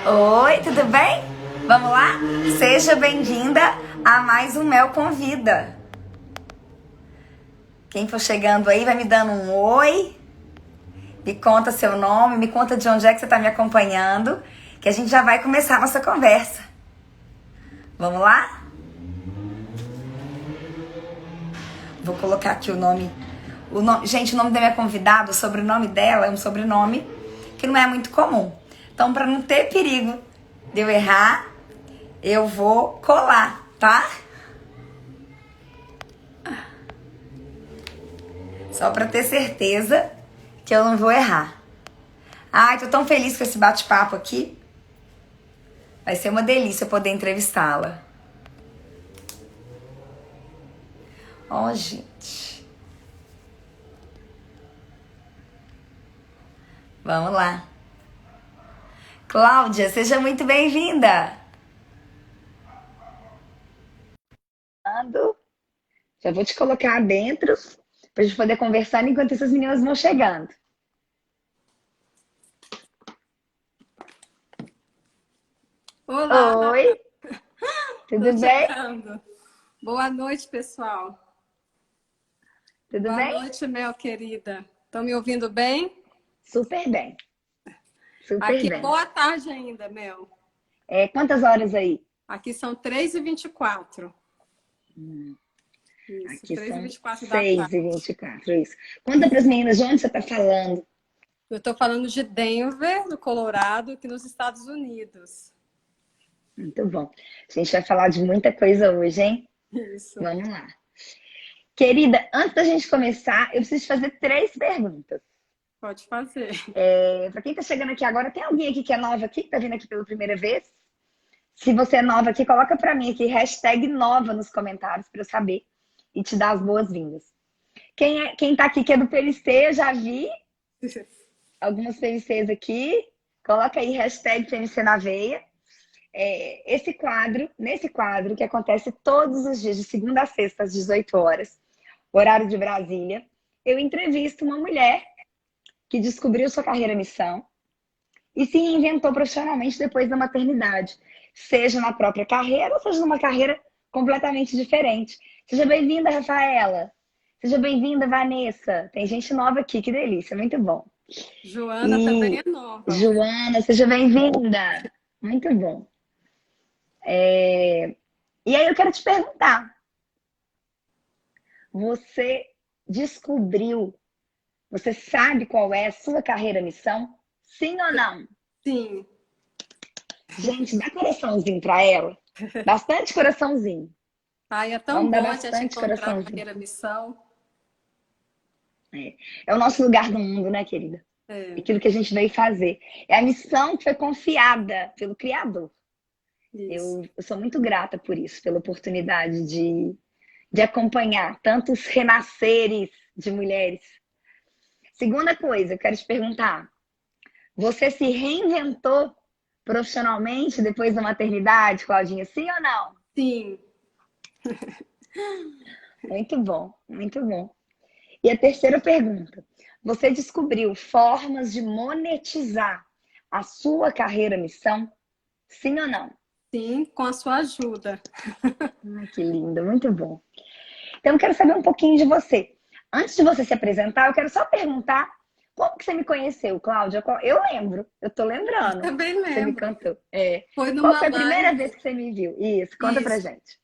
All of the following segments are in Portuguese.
Oi, tudo bem? Vamos lá? Seja bem-vinda a mais um Mel Convida. Quem for chegando aí vai me dando um oi, me conta seu nome, me conta de onde é que você está me acompanhando, que a gente já vai começar a nossa conversa. Vamos lá? Vou colocar aqui o nome. Gente, o nome da minha convidada, o sobrenome dela é um sobrenome que não é muito comum. Então, para não ter perigo de eu errar, eu vou colar, tá? Só para ter certeza que eu não vou errar. Ai, tô tão feliz com esse bate-papo aqui. Vai ser uma delícia poder entrevistá-la. Ó, gente. Vamos lá. Cláudia, seja muito bem-vinda. Já vou te colocar dentro pra gente poder conversar enquanto essas meninas vão chegando. Olá, Oi, tô tudo bem? chegando. Boa noite, pessoal. Tudo Boa bem? noite, Mel querida. Estão me ouvindo bem? Super bem. Super Aqui, bem. boa tarde ainda, Mel. Quantas horas aí? Aqui são 3h24. Isso, Aqui três e são vinte e quatro da seis tarde. e vinte e quatro, isso. Conta para as meninas de onde você está falando. Eu estou falando de Denver, no Colorado, aqui nos Estados Unidos. Muito bom. A gente vai falar de muita coisa hoje, hein? Isso, Vamos lá. Querida, antes da gente começar, eu preciso te fazer 3 perguntas. pode fazer. Para quem está chegando aqui agora, tem alguém aqui que é nova aqui, que está vindo aqui pela primeira vez? Se você é nova aqui, coloca para mim aqui, #nova nos comentários, para eu saber e te dar as boas-vindas. Quem tá aqui que é do PNC, eu já vi algumas PNCs aqui. Coloca aí, #PNC na veia. Nesse quadro, que acontece todos os dias, de segunda a sexta, às 18 horas, horário de Brasília, eu entrevisto uma mulher que descobriu sua carreira missão e se reinventou profissionalmente depois da maternidade, seja na própria carreira ou seja numa carreira completamente diferente. Seja bem-vinda, Rafaela. Seja bem-vinda, Vanessa. Tem gente nova aqui, que delícia, muito bom. Joana também E é nova. Joana, seja bem-vinda. Muito bom. E aí eu quero te perguntar, você descobriu, você sabe qual é a sua carreira missão? Sim ou não? Sim. Gente, dá coraçãozinho pra ela. Bastante coraçãozinho. Ai, é tão Vamos dar bom a gente bastante encontrar a coraçãozinho. carreira missão. É o nosso lugar no mundo, né, querida? É, Aquilo que a gente veio fazer. É a missão que foi confiada pelo Criador. isso. Eu sou muito grata por isso, pela oportunidade de acompanhar tantos renasceres de mulheres. Segunda coisa, eu quero te perguntar. Você se reinventou profissionalmente depois da maternidade, Claudinha? Sim ou não? Sim. Muito bom, muito bom. E a terceira pergunta. Você descobriu formas de monetizar a sua carreira missão? Sim ou não? Sim, com a sua ajuda. Ai, que lindo, muito bom. Então, eu quero saber um pouquinho de você. Antes de você se apresentar, eu quero só perguntar como que você me conheceu, Cláudia? Eu lembro, eu tô lembrando Também que você me lembro. contou. Foi Qual numa foi a primeira vez live. que você me viu? Isso, conta pra Isso. gente.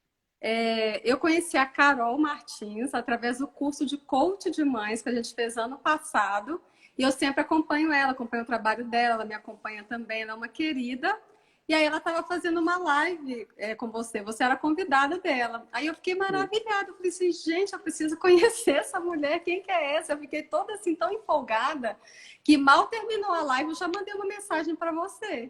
Eu conheci a Carol Martins através do curso de coach de mães que a gente fez ano passado. E eu sempre acompanho ela, acompanho o trabalho dela, ela me acompanha também, ela é uma querida. E aí ela estava fazendo uma live com você, você era convidada dela. Aí eu fiquei maravilhada, eu falei assim, gente, eu preciso conhecer essa mulher, quem que é essa? Eu fiquei toda assim, tão empolgada, que mal terminou a live, eu já mandei uma mensagem para você.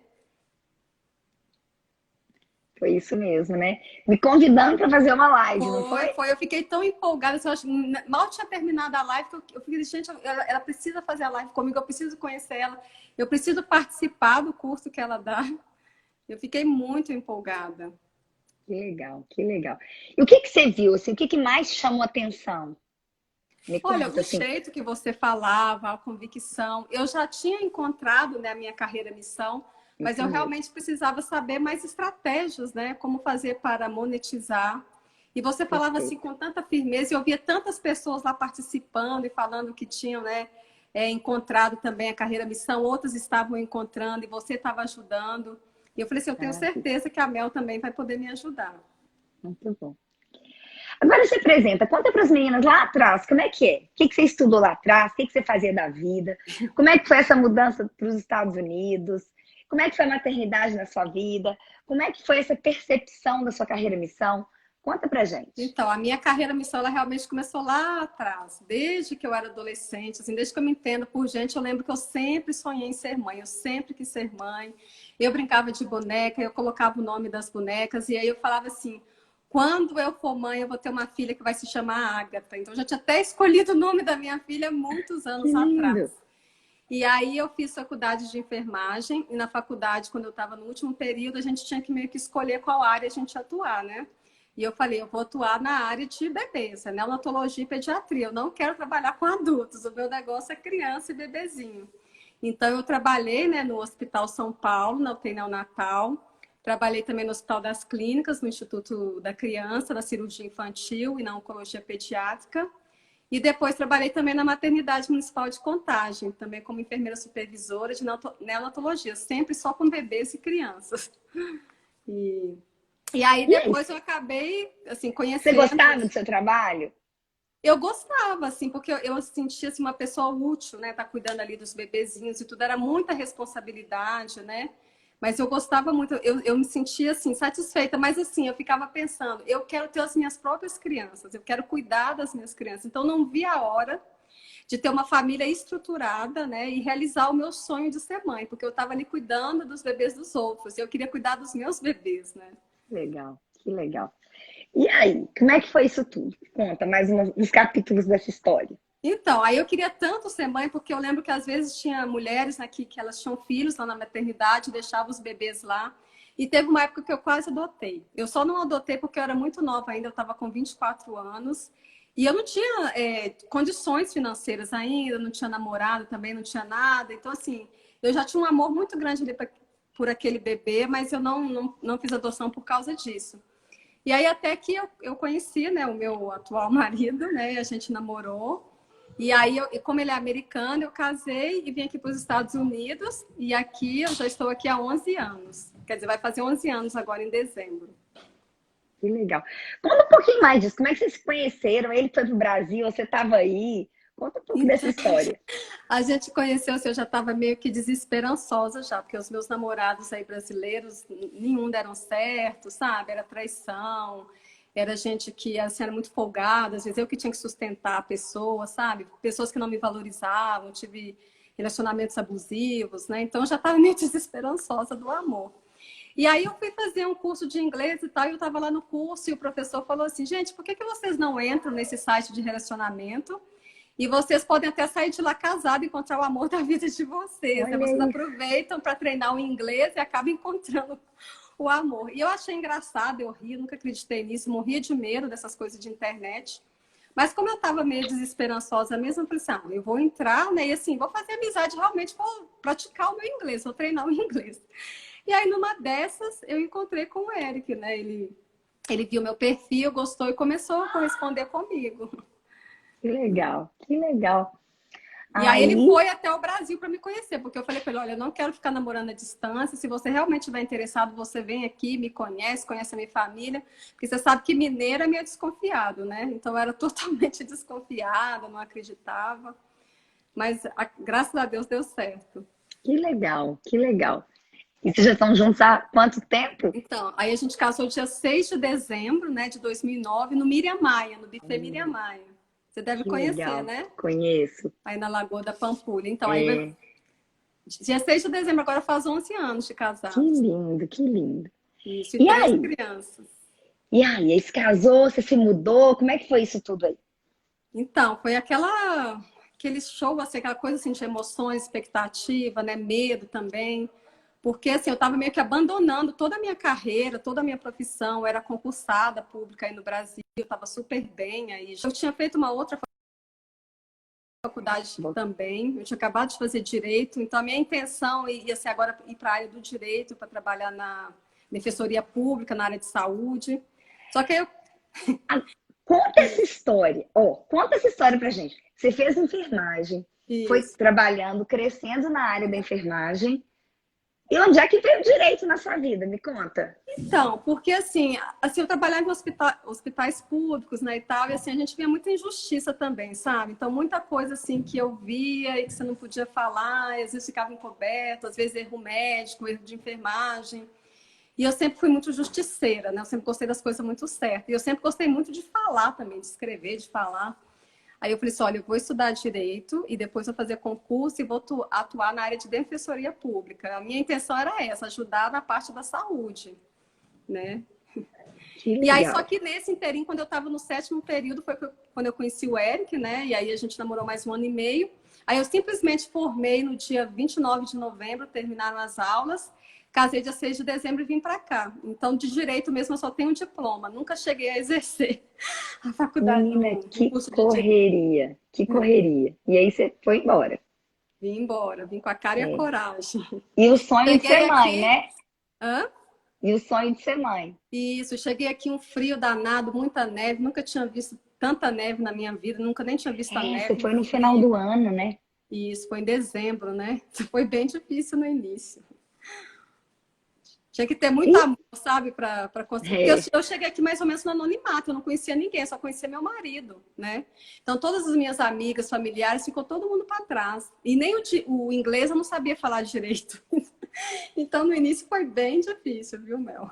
Foi isso mesmo, né? Me convidando para fazer uma live, não Foi, foi? foi. Eu fiquei tão empolgada. Assim, mal tinha terminado a live, que eu fiquei, gente, ela precisa fazer a live comigo, eu preciso conhecer ela, eu preciso participar do curso que ela dá. Eu fiquei muito empolgada. Que legal, que legal. E o que que você viu, assim, o que que mais chamou atenção Me Olha, conta, o assim. jeito que você falava, a convicção, eu já tinha encontrado, né, a minha carreira missão, mas Isso eu mesmo. realmente precisava saber mais estratégias, né, como fazer para monetizar. E você falava assim Perfeito. com tanta firmeza, e eu via tantas pessoas lá participando e falando que tinham, né, encontrado também a carreira missão, outras estavam encontrando e você estava ajudando. E eu falei assim, eu tenho Maravilha. certeza que a Mel também vai poder me ajudar. Muito bom. Agora se apresenta, conta para as meninas lá atrás, como é que é? O que que você estudou lá atrás? O que que você fazia da vida? Como é que foi essa mudança para os Estados Unidos? Como é que foi a maternidade na sua vida? Como é que foi essa percepção da sua carreira missão? Conta pra gente. Então, a minha carreira missão, ela realmente começou lá atrás, desde que eu era adolescente, assim, desde que eu me entendo por gente, eu lembro que eu sempre sonhei em ser mãe, eu sempre quis ser mãe. Eu brincava de boneca, eu colocava o nome das bonecas, e aí eu falava assim, quando eu for mãe, eu vou ter uma filha que vai se chamar Ágata. Então, eu já tinha até escolhido o nome da minha filha muitos Que anos lindo! atrás. E aí eu fiz faculdade de enfermagem, e na faculdade, quando eu estava no último período, a gente tinha que meio que escolher qual área a gente ia atuar, né? E eu falei, eu vou atuar na área de bebês, neonatologia e pediatria. Eu não quero trabalhar com adultos, o meu negócio é criança e bebezinho. Então, eu trabalhei, né, no Hospital São Paulo, na UTI neonatal. Trabalhei também no Hospital das Clínicas, no Instituto da Criança, na cirurgia infantil e na oncologia pediátrica. E depois trabalhei também na maternidade municipal de Contagem, também como enfermeira supervisora de neonatologia, sempre só com bebês e crianças. E, e aí E aí, depois eu acabei, assim, você conhecendo. gostava do seu trabalho? Eu gostava, assim, porque eu sentia assim, uma pessoa útil, né? Tá cuidando ali dos bebezinhos e tudo, era muita responsabilidade, né? Mas eu gostava muito, eu me sentia assim, satisfeita, mas assim, eu ficava pensando, eu quero ter as minhas próprias crianças, eu quero cuidar das minhas crianças. Então não via a hora de ter uma família estruturada, né? E realizar o meu sonho de ser mãe, porque eu estava ali cuidando dos bebês dos outros, e eu queria cuidar dos meus bebês, né? Legal, que legal. E aí, como é que foi isso tudo? Conta mais uns capítulos dessa história. Então, aí eu queria tanto ser mãe, porque eu lembro que às vezes tinha mulheres aqui que elas tinham filhos lá na maternidade, deixavam os bebês lá. E teve uma época que eu quase adotei. Eu só não adotei porque eu era muito nova ainda, eu estava com 24 anos. E eu não tinha condições financeiras ainda, não tinha namorado também, não tinha nada. Então, assim, eu já tinha um amor muito grande ali por aquele bebê, mas eu não fiz adoção por causa disso. E aí até que eu conheci, né, o meu atual marido, né, e a gente namorou. E aí, como ele é americano, eu casei e vim aqui para os Estados Unidos. E aqui, eu já estou aqui há 11 anos. Quer dizer, vai fazer 11 anos agora em dezembro. Que legal. Conta um pouquinho mais disso. Como é que vocês se conheceram? Ele foi pro Brasil, você estava aí. Conta um pouco dessa Então, história. a gente conheceu, assim, eu já estava meio que desesperançosa já, porque os meus namorados aí brasileiros, nenhum deram certo, sabe? Era traição, era gente que assim, era muito folgada, às vezes eu que tinha que sustentar a pessoa, sabe? Pessoas que não me valorizavam, tive relacionamentos abusivos, né? Então eu já estava meio desesperançosa do amor. E aí eu fui fazer um curso de inglês e tal, e eu estava lá no curso e o professor falou assim, gente, por que vocês não entram nesse site de relacionamento? E vocês podem até sair de lá casado e encontrar o amor da vida de vocês, né? Olha Vocês aí. aproveitam para treinar o inglês e acabam encontrando o amor. E eu achei engraçado, eu ri, nunca acreditei nisso, morria de medo dessas coisas de internet. Mas como eu estava meio desesperançosa mesmo, eu falei assim, eu vou entrar, né? E assim, vou fazer amizade, realmente vou praticar o meu inglês, vou treinar o inglês. E aí, numa dessas, eu encontrei com o Eric, né? Ele viu meu perfil, gostou e começou a corresponder comigo. Que legal, que legal. E aí ele Aí, foi até o Brasil para me conhecer, porque eu falei para ele, olha, eu não quero ficar namorando à distância, se você realmente estiver interessado, você vem aqui, me conhece, conhece a minha família, porque você sabe que mineiro é meio desconfiado, né? Então eu era totalmente desconfiada, não acreditava, mas graças a Deus deu certo. que legal, que legal. E vocês já estão juntos há quanto tempo? Então, aí a gente casou dia 6 de dezembro, né, de 2009, no Miriam Maia, no buffet Miriam Maia. Você deve Que conhecer, legal. né? Conheço. Aí na Lagoa da Pampulha. Então, aí vai... É, dia 6 de dezembro, agora faz 11 anos de que casados. lindo, que lindo. Isso, e E três aí? crianças. Aí se casou, você se mudou? Como é que foi isso tudo aí? Então, foi aquele show, assim, aquela coisa assim, de emoções, expectativa, né? Medo também. Porque assim, eu estava meio que abandonando toda a minha carreira, toda a minha profissão. Eu era concursada pública aí no Brasil, eu estava super bem aí. Eu tinha feito uma outra faculdade também, eu tinha acabado de fazer direito, então a minha intenção ia ser agora ir para a área do direito, para trabalhar na defensoria pública, na área de saúde. Só que eu... Conta essa história, conta essa história pra gente. Você fez enfermagem, foi trabalhando, crescendo na área da enfermagem. E onde é que veio o direito na sua vida? Me conta. Então, porque assim eu trabalhava em hospitais públicos, né, e tal, e assim, a gente via muita injustiça também, sabe? Então, muita coisa assim que eu via e que você não podia falar, às vezes ficava encoberto, às vezes erro médico, erro de enfermagem. E eu sempre fui muito justiceira, né? Eu sempre gostei das coisas muito certas. E eu sempre gostei muito de falar também, de escrever, de falar. Aí eu falei assim, olha, eu vou estudar Direito e depois vou fazer concurso e vou atuar na área de Defensoria Pública. A minha intenção era essa, ajudar na parte da saúde, né? E aí, só que nesse inteirinho, quando eu estava no 7º período, foi quando eu conheci o Eric, né? E aí a gente namorou mais 1 ano e meio. Aí eu simplesmente formei no dia 29 de novembro, terminaram as aulas. Casei dia 6 de dezembro e vim para cá. Então, de direito mesmo, eu só tenho um diploma. Nunca cheguei a exercer a faculdade. Menina, que correria, que correria. E aí você foi embora. Vim embora, vim com a cara e a coragem. E o sonho de ser mãe, aqui... né? Hã? E o sonho de ser mãe. Isso, cheguei aqui um frio danado, muita neve. Nunca tinha visto tanta neve na minha vida, nunca nem tinha visto a neve. Você foi no final do ano, né? Isso, foi em dezembro, né? Foi bem difícil no início. Tinha que ter muito amor, sabe, para conseguir. Porque eu cheguei aqui mais ou menos no anonimato, eu não conhecia ninguém, só conhecia meu marido, né? Então, todas as minhas amigas, familiares, ficou todo mundo para trás. E nem o inglês eu não sabia falar direito. Então, no início foi bem difícil, viu, Mel?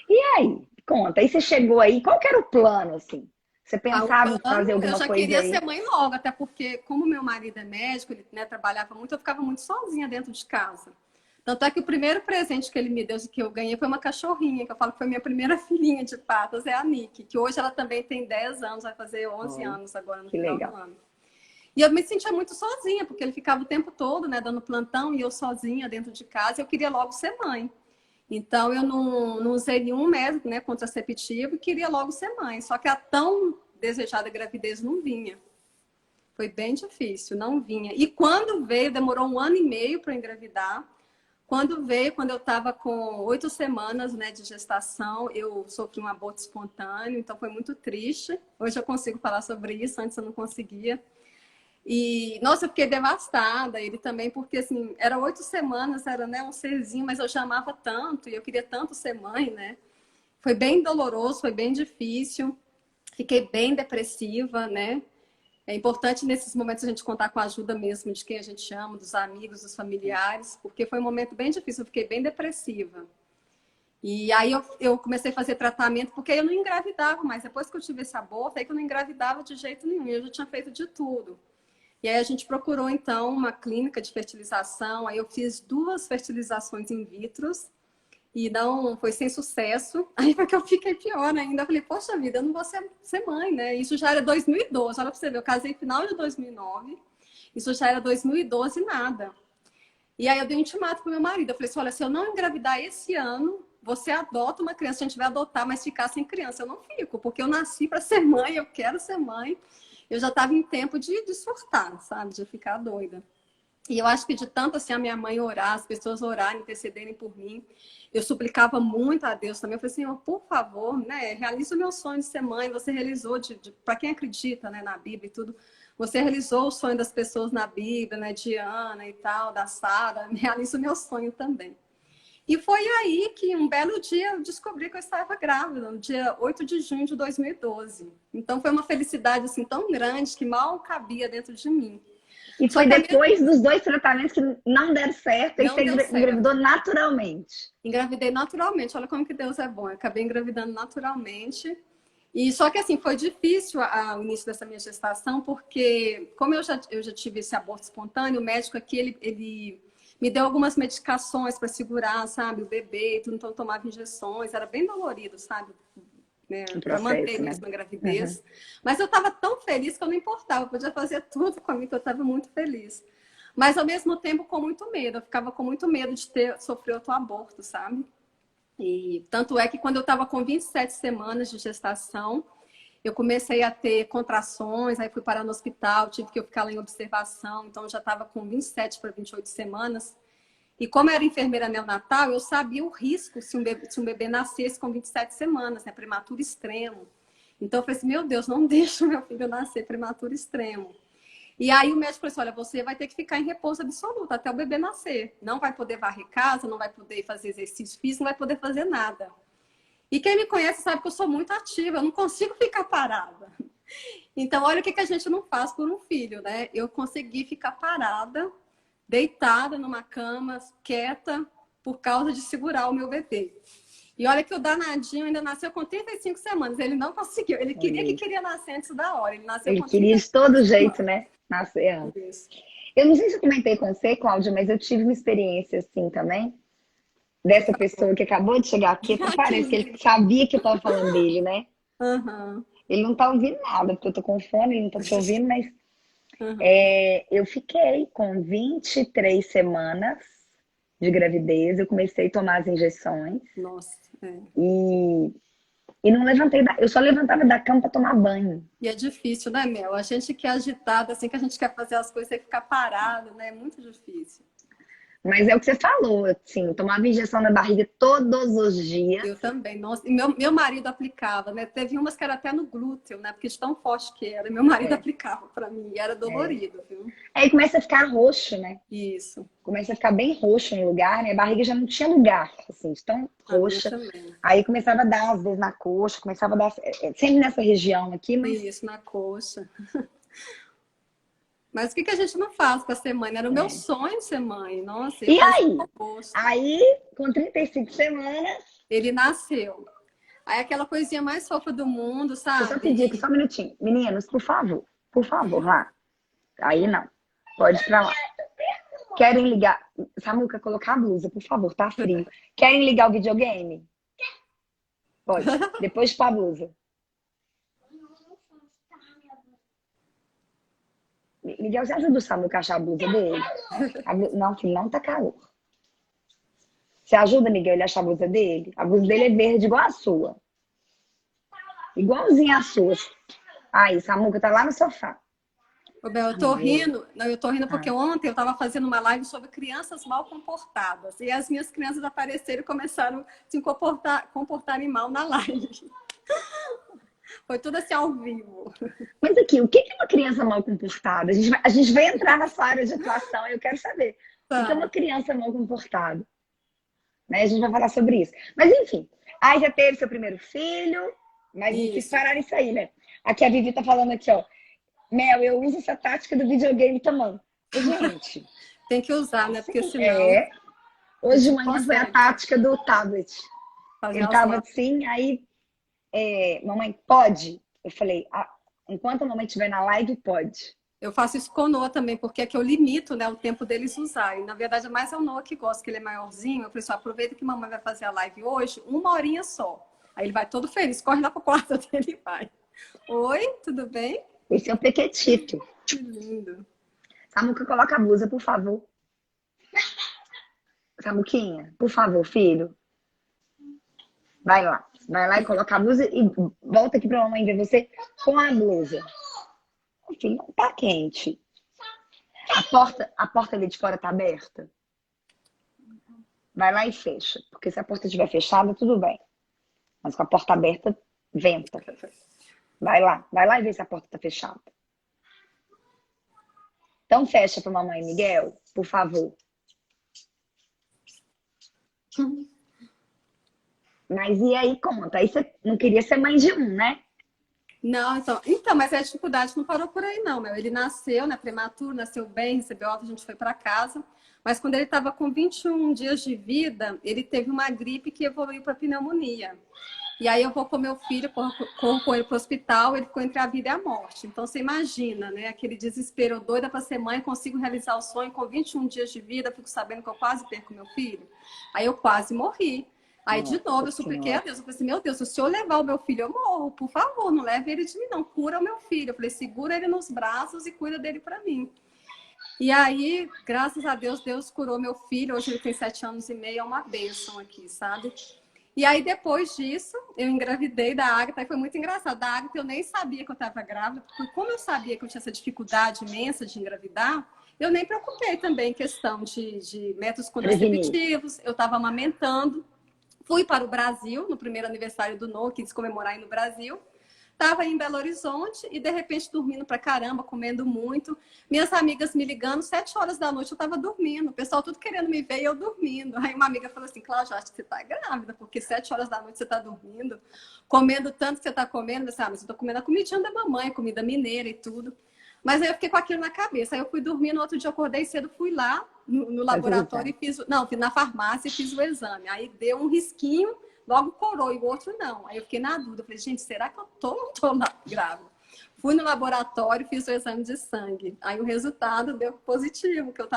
E aí? Conta. Aí você chegou aí, qual que era o plano, assim? Você pensava em fazer alguma coisa aí? Eu já queria ser mãe logo, até porque, como meu marido é médico, ele, né, trabalhava muito, eu ficava muito sozinha dentro de casa. Tanto é que o primeiro presente que ele me deu, que eu ganhei, foi uma cachorrinha, que eu falo que foi minha primeira filhinha de patas, é a Nick, que hoje ela também tem 10 anos, vai fazer 11 anos agora no final do ano. E eu me sentia muito sozinha, porque ele ficava o tempo todo, né, dando plantão, e eu sozinha dentro de casa, e eu queria logo ser mãe. Então, eu não usei nenhum método, né, contraceptivo e queria logo ser mãe. Só que a tão desejada gravidez não vinha. Foi bem difícil, não vinha. E quando veio, demorou 1 ano e meio para engravidar. Quando veio, quando eu estava com 8 semanas, né, de gestação, eu sofri um aborto espontâneo, então foi muito triste. Hoje eu consigo falar sobre isso, antes eu não conseguia. E, nossa, eu fiquei devastada. Ele também, porque, assim, era 8 semanas, era, né, um serzinho, mas eu já amava tanto e eu queria tanto ser mãe, né? Foi bem doloroso, foi bem difícil. Fiquei bem depressiva, né? É importante nesses momentos a gente contar com a ajuda mesmo de quem a gente ama, dos amigos, dos familiares, porque foi um momento bem difícil, eu fiquei bem depressiva. E aí eu comecei a fazer tratamento, porque eu não engravidava mais. Depois que eu tive esse aborto, aí que eu não engravidava de jeito nenhum, eu já tinha feito de tudo. E aí a gente procurou, então, uma clínica de fertilização. Aí eu fiz 2 fertilizações in vitro e não foi sem sucesso. Aí foi que eu fiquei pior ainda. Eu falei, poxa vida, eu não vou ser mãe, né? Isso já era 2012. Olha pra você ver, eu casei no final de 2009. Isso já era 2012 e nada. E aí eu dei um ultimato pro meu marido. Eu falei assim, olha, se eu não engravidar esse ano, você adota uma criança. A gente vai adotar, mas ficar sem criança eu não fico. Porque eu nasci para ser mãe, eu quero ser mãe. Eu já estava em tempo de surtar, sabe? De ficar doida. E eu acho que de tanto assim a minha mãe orar, as pessoas orarem, intercederem por mim, eu suplicava muito a Deus também. Eu falei, Senhor, por favor, né? Realiza o meu sonho de ser mãe. Você realizou, para quem acredita, né, na Bíblia e tudo, você realizou o sonho das pessoas na Bíblia, né? De Ana e tal, da Sara. Realiza o meu sonho também. E foi aí que um belo dia eu descobri que eu estava grávida, no dia 8 de junho de 2012. Então foi uma felicidade assim tão grande que mal cabia dentro de mim. E foi depois dos 2 tratamentos que não deram certo e você engravidou naturalmente. Engravidei naturalmente, olha como que Deus é bom. Eu acabei engravidando naturalmente. E só que assim, foi difícil o início dessa minha gestação, porque como eu já tive esse aborto espontâneo, o médico aqui, ele me deu algumas medicações para segurar, sabe, o bebê, tudo, então eu tomava injeções, era bem dolorido, sabe, né, para manter mesmo a gravidez. Uhum. Mas eu estava tão feliz que eu não importava, eu podia fazer tudo comigo, que eu estava muito feliz. Mas ao mesmo tempo com muito medo, eu ficava com muito medo de sofrer outro aborto, sabe? E tanto é que quando eu estava com 27 semanas de gestação, eu comecei a ter contrações, aí fui parar no hospital, tive que ficar lá em observação, então já estava com 27 para 28 semanas. E como eu era enfermeira neonatal, eu sabia o risco se um bebê nascesse com 27 semanas, né? Prematuro extremo. Então eu falei assim, meu Deus, não deixa o meu filho nascer prematuro extremo. E aí o médico falou assim, olha, você vai ter que ficar em repouso absoluto até o bebê nascer. Não vai poder varrer casa, não vai poder fazer exercício físico, não vai poder fazer nada. E quem me conhece sabe que eu sou muito ativa, eu não consigo ficar parada. Então, olha o que a gente não faz por um filho, né? Eu consegui ficar parada, deitada numa cama, quieta, por causa de segurar o meu bebê. E olha que o danadinho ainda nasceu com 35 semanas. Ele não conseguiu. Ele queria nascer antes da hora. Ele nasceu Ele com queria de 35 todo jeito, semanas. né? Nascer antes. Isso. Eu não sei se eu comentei com você, Cláudia, mas eu tive uma experiência assim também. Dessa pessoa que acabou de chegar aqui. Até Que parece que ele lindo. sabia que eu tava falando dele, né? Uhum. Ele não tá ouvindo nada, porque eu tô com fone, ele não tá te ouvindo, mas Uhum. eu fiquei com 23 semanas de gravidez. Eu comecei a tomar as injeções Nossa, é. e, e não levantei eu só levantava da cama para tomar banho. E é difícil, né, Mel? A gente que é agitada, assim, que a gente quer fazer as coisas, tem que ficar parado, né? É muito difícil. Mas é o que você falou, assim, eu tomava injeção na barriga todos os dias. Eu também, nossa. E meu marido aplicava, né? Teve umas que era até no glúteo, né? Porque de tão forte que era. Meu marido É, aplicava para mim e era é. dolorido, viu? Aí começa a ficar roxo, né? Isso. Começa a ficar bem roxo no lugar, né? A barriga já não tinha lugar, assim, de tão A minha roxa. também. Aí começava a dar, às vezes, na coxa, começava a dar, sempre nessa região aqui, mas Isso, na coxa. Mas o que a gente não faz para ser mãe? Era o meu sonho ser mãe. Nossa, eu E fazia aí? o oposto. Aí, com 35 semanas, Ele nasceu. Aí aquela coisinha mais fofa do mundo, deixa eu só sabe? pedir aqui só um minutinho. Meninos, por favor, lá. Aí não. Pode ir pra lá. Querem ligar. Samuca, colocar a blusa, por favor, tá frio. Querem ligar o videogame? Pode. Depois pôr a blusa. Miguel, você ajuda o Samuca a achar a blusa dele? Não, filho, não tá calor. Você ajuda, Miguel, ele a achar a blusa dele? A blusa dele é verde igual a sua. Igualzinha a sua. Aí, Samuca tá lá no sofá. Ô, Bel, eu tô Ai, rindo. Não, eu tô rindo porque ai. ontem eu estava fazendo uma live sobre crianças mal comportadas. E as minhas crianças apareceram e começaram a se comportarem mal na live. Foi tudo assim ao vivo. Mas aqui, o que é uma criança mal comportada? A gente vai entrar nessa área de atuação e eu quero saber o que é uma Tá. criança mal comportada. Né? A gente vai falar sobre isso. Mas enfim, aí já teve seu primeiro filho, mas não quis Isso. parar nisso aí, né? Aqui a Vivi tá falando aqui, ó. Mel, eu uso essa tática do videogame também. Gente, Tem que usar, né? Porque sim, senão a hoje gente de não manhã foi a consegue tática do tablet. fazer Ele as tava lives. assim, aí, mamãe, pode? Eu falei, enquanto a mamãe estiver na live, pode. Eu faço isso com o Noah também, porque é que eu limito, né, o tempo deles usarem. Na verdade, é mais o Noah que gosta, que ele é maiorzinho. Eu falei assim, aproveita que mamãe vai fazer a live hoje, 1 horinha só. Aí ele vai todo feliz, corre lá pro quarto dele e vai. Oi, tudo bem? Esse é o Pequetito. Que lindo. Samuca, coloca a blusa, por favor. Samuquinha, por favor, filho. Vai lá. Vai lá e coloca a blusa e volta aqui pra mamãe ver você com a blusa. Filho, não tá quente. A porta ali de fora tá aberta. Vai lá e fecha. Porque se a porta estiver fechada, tudo bem. Mas com a porta aberta, venta. Vai lá e vê se a porta tá fechada. Então fecha pra mamãe, Miguel, por favor. Mas e aí, conta? Aí você não queria ser mãe de um, né? Não, então, mas a dificuldade não parou por aí, não, meu. Ele nasceu, né, prematuro, nasceu bem, recebeu alta, a gente foi para casa. Mas quando ele estava com 21 dias de vida, ele teve uma gripe que evoluiu para pneumonia. E aí eu vou com meu filho, corro com ele para o hospital, ele ficou entre a vida e a morte. Então você imagina, né? Aquele desespero, eu doida para ser mãe, consigo realizar o sonho com 21 dias de vida, fico sabendo que eu quase perco meu filho. Aí eu quase morri. Aí, de novo, Nossa eu supliquei a Senhora. Deus. Eu falei assim, meu Deus, se o senhor levar o meu filho, eu morro. Por favor, não leve ele de mim, não. Cura o meu filho. Eu falei, segura ele nos braços e cuida dele para mim. E aí, graças a Deus, Deus curou meu filho. Hoje ele tem 7 anos e meio, é uma bênção aqui, sabe? E aí, depois disso, eu engravidei da Agatha, e foi muito engraçado. Da Agatha, eu nem sabia que eu estava grávida, porque como eu sabia que eu tinha essa dificuldade imensa de engravidar, eu nem preocupei também em questão de métodos Prevenir. contraceptivos. Eu estava amamentando. Fui para o Brasil, no primeiro aniversário do Noah, quis comemorar aí no Brasil. Estava em Belo Horizonte e, de repente, dormindo pra caramba, comendo muito. Minhas amigas me ligando, 7 horas da noite eu estava dormindo. O pessoal tudo querendo me ver e eu dormindo. Aí uma amiga falou assim, Cláudia, acho que você está grávida, porque 7 horas da noite você está dormindo, comendo tanto que você está comendo. Eu disse, mas eu estou comendo a comidinha da mamãe, comida mineira e tudo. Mas aí eu fiquei com aquilo na cabeça. Aí eu fui dormir, no outro dia eu acordei cedo, fui lá no laboratório e fiz... Não, fui na farmácia e fiz o exame. Aí deu um risquinho, logo corou, e o outro não. Aí eu fiquei na dúvida. Falei, gente, será que eu tô ou não tô grávida? Fui no laboratório, fiz o exame de sangue. Aí o resultado deu positivo, que eu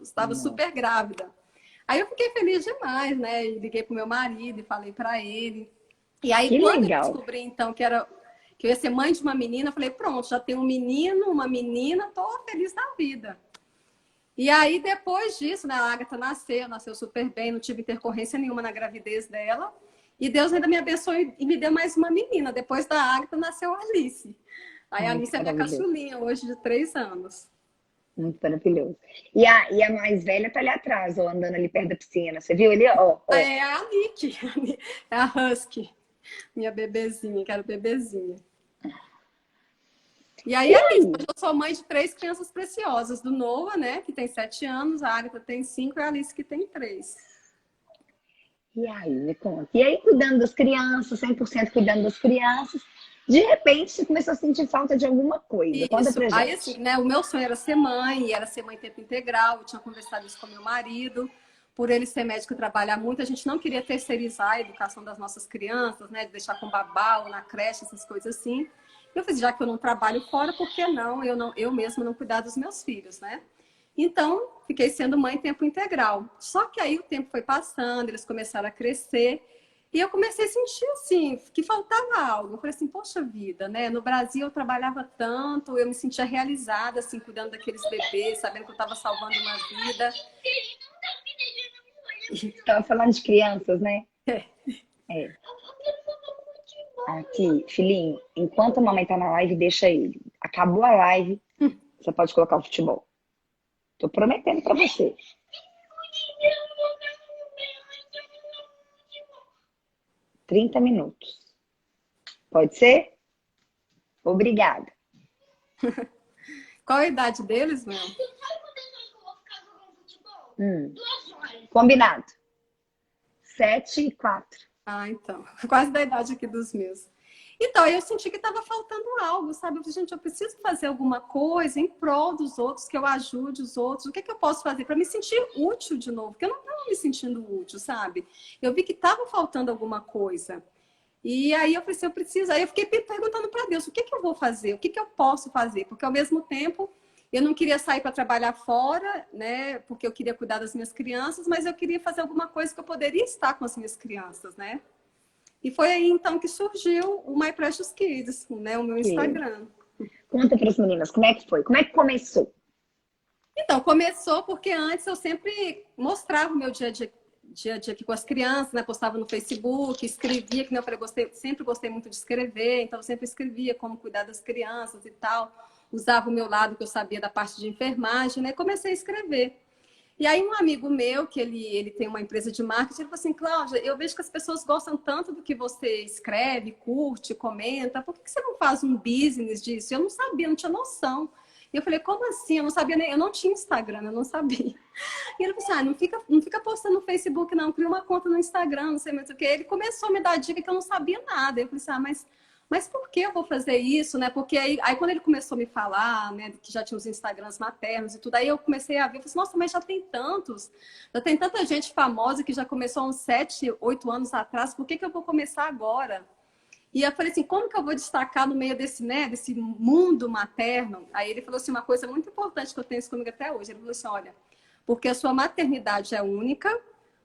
estava super grávida. Aí eu fiquei feliz demais, né? E liguei pro meu marido e falei para ele. E aí, Que quando eu legal. descobri, então, que eu ia ser mãe de uma menina, eu falei, pronto, já tenho um menino, uma menina, tô feliz da vida. E aí, depois disso, né, a Agatha nasceu super bem, não tive intercorrência nenhuma na gravidez dela. E Deus ainda me abençoou e me deu mais uma menina. Depois da Agatha, nasceu a Alice. Aí a Muito Alice é minha maravilhoso. caçulinha, hoje de 3 anos. Muito maravilhoso. E a mais velha tá ali atrás, ó, andando ali perto da piscina. Você viu ali? Ó, ó. É a Nick, é a Husky, minha bebezinha, que era bebezinha. E aí E é isso, aí? hoje eu sou mãe de 3 crianças preciosas, do Noah, né, que tem 7 anos, a Agatha tem 5 e a Alice que tem 3. E aí, me conta. E aí, cuidando das crianças, 100% cuidando das crianças, de repente você começou a sentir falta de alguma coisa. Conta Isso. pra Aí, assim, gente. né, o meu sonho era ser mãe, e era ser mãe em tempo integral. Eu tinha conversado isso com meu marido. Por ele ser médico e trabalhar muito, a gente não queria terceirizar a educação das nossas crianças, né, de deixar com babá ou na creche, essas coisas assim. Eu fiz, já que eu não trabalho fora, por que não eu mesma não cuidar dos meus filhos, né? Então, fiquei sendo mãe em tempo integral. Só que aí o tempo foi passando, eles começaram a crescer. E eu comecei a sentir, assim, que faltava algo. Eu falei assim, poxa vida, né? No Brasil eu trabalhava tanto, eu me sentia realizada, assim, cuidando daqueles bebês, sabendo que eu estava salvando uma vida. Tava falando de crianças, né? É. É. Aqui, filhinho, enquanto a mamãe tá na live, deixa ele. Acabou a live, você pode colocar o futebol. Tô prometendo pra você. 30 minutos. Pode ser? Obrigada. Qual a idade deles, meu? Combinado. 7 e 4. Ah, então. Quase da idade aqui dos meus. Então, eu senti que estava faltando algo, sabe? Eu falei, gente, eu preciso fazer alguma coisa em prol dos outros, que eu ajude os outros. O que é que eu posso fazer para me sentir útil de novo? Porque eu não estava me sentindo útil, sabe? Eu vi que estava faltando alguma coisa. E aí eu falei assim, eu preciso. Aí eu fiquei perguntando para Deus, o que é que eu vou fazer? O que é que eu posso fazer? Porque ao mesmo tempo eu não queria sair para trabalhar fora, né? Porque eu queria cuidar das minhas crianças, mas eu queria fazer alguma coisa que eu poderia estar com as minhas crianças, né? E foi aí então que surgiu o My Precious Kids, né? O meu Instagram. Conta para as meninas, como é que foi? Como é que começou? Então, começou porque antes eu sempre mostrava o meu dia a dia aqui com as crianças, né? Postava no Facebook, escrevia, que nem eu falei, sempre gostei muito de escrever, então eu sempre escrevia como cuidar das crianças e tal. Usava o meu lado que eu sabia da parte de enfermagem, né? Comecei a escrever. E aí um amigo meu, que ele tem uma empresa de marketing, ele falou assim, Cláudia, eu vejo que as pessoas gostam tanto do que você escreve, curte, comenta, por que você não faz um business disso? Eu não sabia, não tinha noção. E eu falei, como assim? Eu não sabia nem, eu não tinha Instagram, eu não sabia. E ele falou assim, não fica postando no Facebook não, cria uma conta no Instagram, não sei mais o que. Ele começou a me dar dica que eu não sabia nada. Eu falei assim, mas por que eu vou fazer isso, né? Porque aí quando ele começou a me falar, né, que já tinha os Instagrams maternos e tudo, aí eu comecei a ver, eu falei assim, nossa, mas já tem tanta gente famosa que já começou há uns 7, 8 anos atrás, por que eu vou começar agora? E eu falei assim, como que eu vou destacar no meio desse, né, desse mundo materno? Aí ele falou assim, uma coisa muito importante que eu tenho isso comigo até hoje, ele falou assim, olha, porque a sua maternidade é única,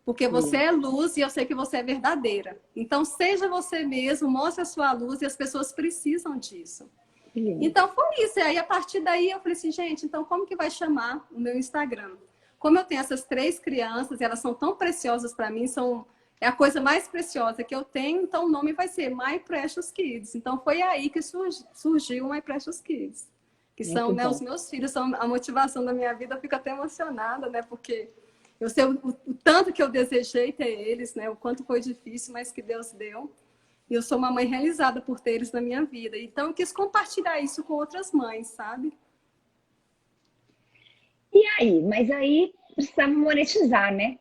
porque você é luz e eu sei que você é verdadeira. Então, seja você mesmo, mostre a sua luz e as pessoas precisam disso. Então, foi isso. E aí, a partir daí, eu falei assim, gente, então como que vai chamar o meu Instagram? Como eu tenho essas 3 crianças, elas são tão preciosas para mim, é a coisa mais preciosa que eu tenho, então o nome vai ser My Precious Kids. Então foi aí que surgiu o My Precious Kids, que são, Muito né, os bom. meus filhos, são a motivação da minha vida. Eu fico até emocionada, né, porque eu sei o tanto que eu desejei ter eles, né, o quanto foi difícil, mas que Deus deu. E eu sou uma mãe realizada por ter eles na minha vida. Então eu quis compartilhar isso com outras mães, sabe? E aí? Mas aí precisamos monetizar, né?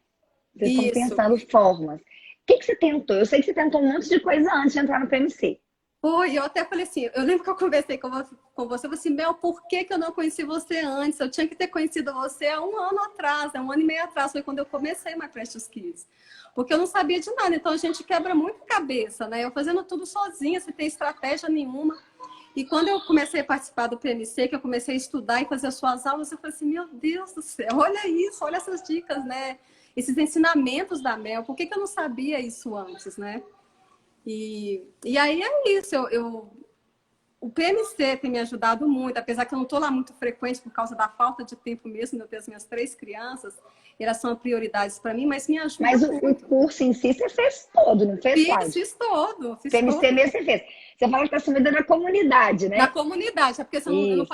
Vocês estão Isso. pensando formas. O que você tentou? Eu sei que você tentou um monte de coisa antes de entrar no PMC. Foi, eu até falei assim, eu lembro que eu conversei com você, eu falei assim, Mel, por que que eu não conheci você antes? Eu tinha que ter conhecido você há um ano atrás, há um ano e meio atrás, foi quando eu comecei My Precious Kids. Porque eu não sabia de nada, então a gente quebra muito a cabeça, né? Eu fazendo tudo sozinha, sem ter estratégia nenhuma. E quando eu comecei a participar do PMC, que eu comecei a estudar e fazer as suas aulas, eu falei assim, meu Deus do céu, olha isso, olha essas dicas, né? Esses ensinamentos da Mel, por que que eu não sabia isso antes, né? E aí é isso, o PMC tem me ajudado muito, apesar que eu não estou lá muito frequente por causa da falta de tempo mesmo, de eu ter as minhas 3 crianças, elas são prioridades para mim, mas me ajuda Mas o muito. curso em si você fez todo, não fez, Fiz, Cláudia? fiz todo, fiz PMC todo. mesmo você fez. Você fala que está sumida na comunidade, Na né? comunidade, é porque eu não Isso,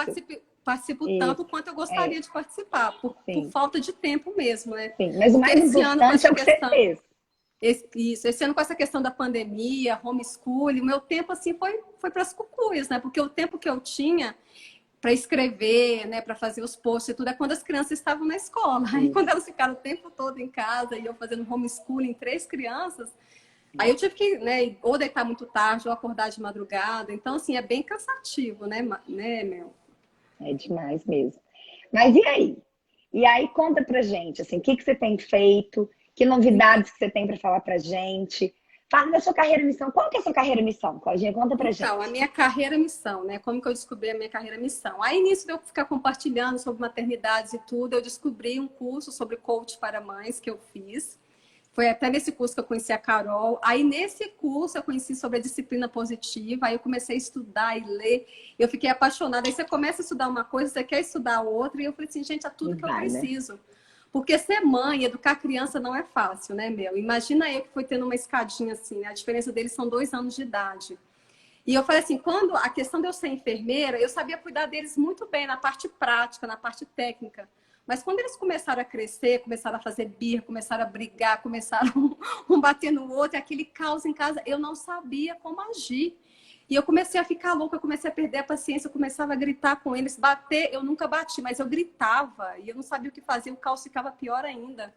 participo isso. tanto quanto eu É, gostaria de participar, por sim, falta de tempo mesmo, né? sim. Mas o Porque mais esse ano, com importante é essa o que você questão, fez. esse ano com essa questão da pandemia, homeschooling, o meu tempo assim foi para as cucuias, né? Porque o tempo que eu tinha para escrever, né, para fazer os posts e tudo, é quando as crianças estavam na escola. Aí Isso. quando elas ficaram o tempo todo em casa e eu fazendo homeschooling, 3 crianças, aí eu tive que, né, ou deitar muito tarde ou acordar de madrugada. Então, assim, é bem cansativo, né, Mel? É demais mesmo. Mas e aí? E aí conta pra gente, assim, o que que você tem feito? Que novidades que você tem para falar pra gente? Fala da sua carreira e missão. Qual que é a sua carreira e missão, Claudinha? Conta pra Então, a gente. minha carreira missão, né? Como que eu descobri a minha carreira missão? Aí, nisso de eu ficar compartilhando sobre maternidades e tudo, eu descobri um curso sobre coach para mães que eu fiz. Foi até nesse curso que eu conheci a Carol. Aí, nesse curso, eu conheci sobre a disciplina positiva. Aí, eu comecei a estudar e ler. Eu fiquei apaixonada. Aí, você começa a estudar uma coisa, você quer estudar outra. E eu falei assim, gente, é E tudo que eu vai, né? preciso. Porque ser mãe, educar criança não é fácil, né, Mel? Imagina eu que fui tendo uma escadinha assim, né? A diferença deles são 2 anos de idade. E eu falei assim, quando a questão de eu ser enfermeira, eu sabia cuidar deles muito bem na parte prática, na parte técnica. Mas quando eles começaram a crescer, começaram a fazer birra, começaram a brigar, começaram um bater no outro, aquele caos em casa, eu não sabia como agir. E eu comecei a ficar louca, eu comecei a perder a paciência, eu começava a gritar com eles, bater, eu nunca bati, mas eu gritava e eu não sabia o que fazer, o caos ficava pior ainda.